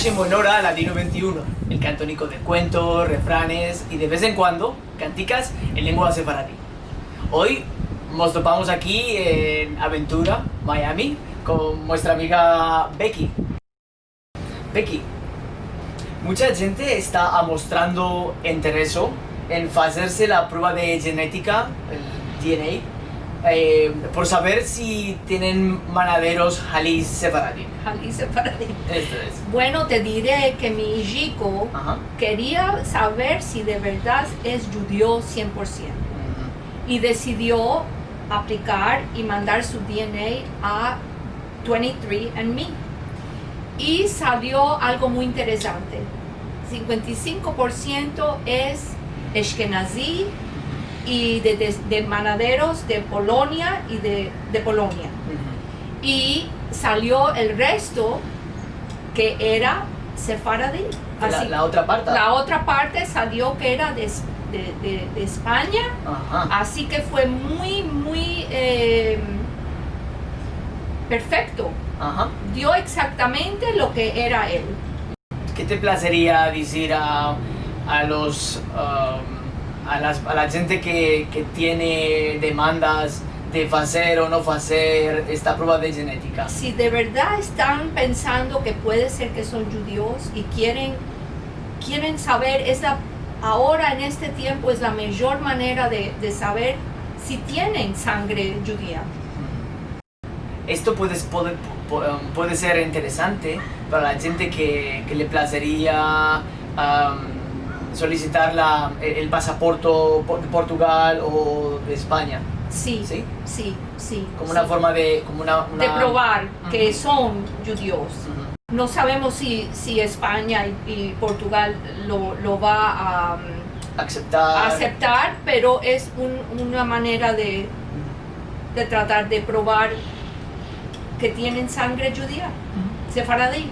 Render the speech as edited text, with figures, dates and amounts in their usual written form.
en Buenora Latino 21, el cantónico de cuentos, refranes y de vez en cuando canticas en lengua sefaradí. Hoy nos topamos aquí en Aventura, Miami, con nuestra amiga Becky. Becky, mucha gente está mostrando interés en hacerse la prueba de genética, el DNA, por saber si tienen manaderos halí sefaradí. Halí sefaradí. Esto es. Bueno, te diré que mi hijo Ajá. quería saber si de verdad es judío 100%. Y decidió aplicar y mandar su DNA a 23andMe. Y salió algo muy interesante. 55% es Ashkenazí y de manaderos de Polonia y de Polonia. Y salió el resto que era sefaradí. La otra parte. La otra parte salió que era de España. Ajá. Así que fue muy perfecto. Ajá. Dio exactamente lo que era él. ¿Qué te placería decir a la gente que tiene demandas de hacer o no hacer esta prueba de genética? Si de verdad están pensando que puede ser que son judíos y quieren saber, ahora en este tiempo es la mejor manera de saber si tienen sangre judía. Esto puede ser interesante para la gente que le placería solicitar el pasaporte de Portugal o de España. Sí, ¿Sí? sí. Como una forma de... de probar que Ujú. son judíos. Ujú. No sabemos si España y Portugal lo va a aceptar, pero es una manera de tratar de probar que tienen sangre judía, sefaradí.